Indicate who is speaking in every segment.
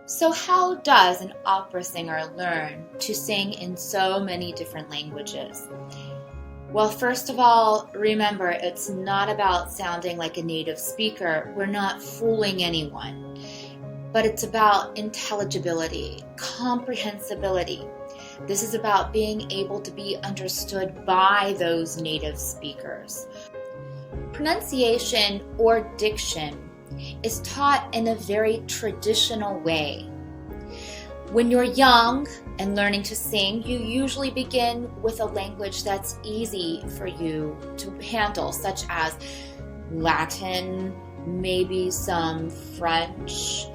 Speaker 1: So how does an opera singer learn to sing in so many different languages? Well, first of all, remember, it's not about sounding like a native speaker. We're not fooling anyone. But it's about intelligibility, comprehensibility. This is about being able to be understood by those native speakers. Pronunciation or diction is taught in a very traditional way. When you're young and learning to sing, you usually begin with a language that's easy for you to handle, such as Latin, maybe some French.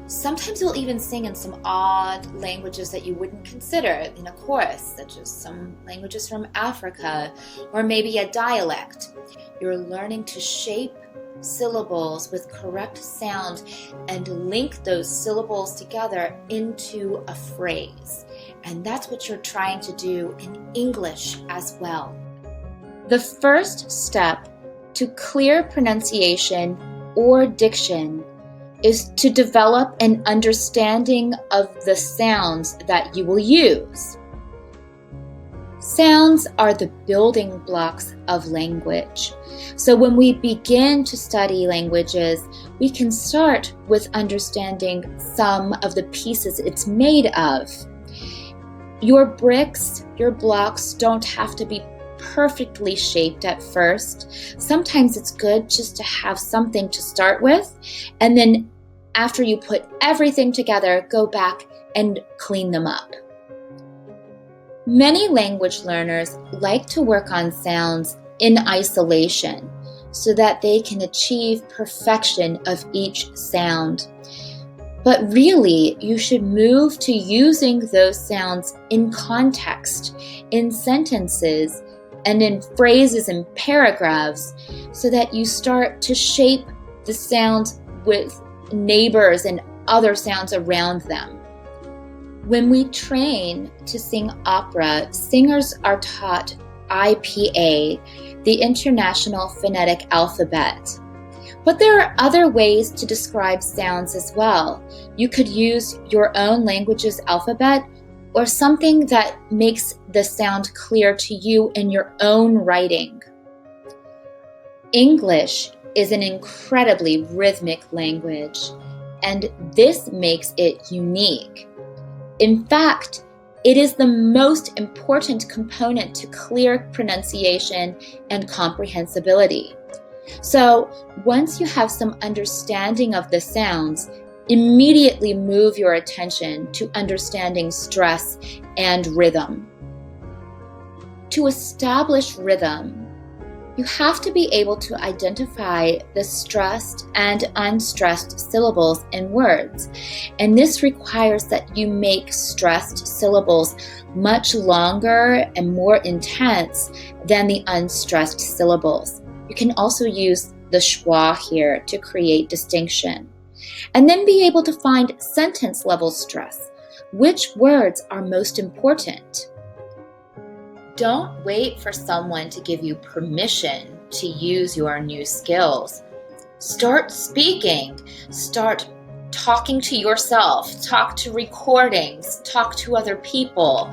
Speaker 1: Sometimes you'll even sing in some odd languages that you wouldn't consider in a chorus, such as some languages from Africa, or maybe a dialect. You're learning to shape syllables with correct sound and link those syllables together into a phrase. And that's what you're trying to do in English as well. The first step to clear pronunciation or diction is to develop an understanding of the sounds that you will use. Sounds are the building blocks of language. So when we begin to study languages, we can start with understanding some of the pieces it's made of. Your bricks, your blocks don't have to be perfectly shaped at first. Sometimes it's good just to have something to start with, and then after you put everything together, go back and clean them up. Many language learners like to work on sounds in isolation so that they can achieve perfection of each sound. But really, you should move to using those sounds in context, in sentences, and in phrases and paragraphs so that you start to shape the sounds with neighbors and other sounds around them. When we train to sing opera, singers are taught IPA, the International Phonetic Alphabet. But there are other ways to describe sounds as well. You could use your own language's alphabet or something that makes the sound clear to you in your own writing. English is an incredibly rhythmic language, and this makes it unique. In fact, it is the most important component to clear pronunciation and comprehensibility. So once you have some understanding of the sounds, immediately move your attention to understanding stress and rhythm. To establish rhythm, you have to be able to identify the stressed and unstressed syllables in words. And this requires that you make stressed syllables much longer and more intense than the unstressed syllables. You can also use the schwa here to create distinction. And then be able to find sentence level stress. Which words are most important? Don't wait for someone to give you permission to use your new skills. Start speaking. Start talking to yourself. Talk to recordings. Talk to other people.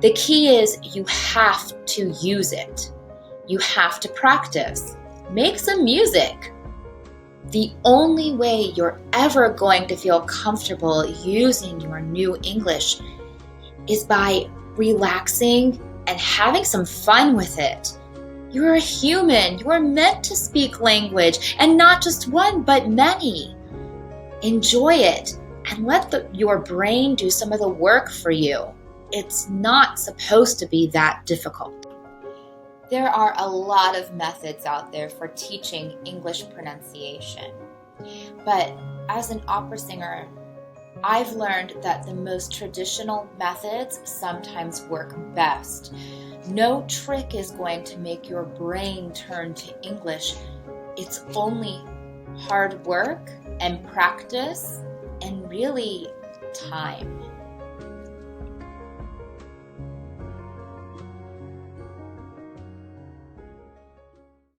Speaker 1: The key is you have to use it. You have to practice. Make some music. The only way you're ever going to feel comfortable using your new English is by relaxing and having some fun with it. You're a human. You're meant to speak language, and not just one, but many. Enjoy it and let your brain do some of the work for you. It's not supposed to be that difficult. There are a lot of methods out there for teaching English pronunciation. But as an opera singer, I've learned that the most traditional methods sometimes work best. No trick is going to make your brain turn to English. It's only hard work and practice and really time.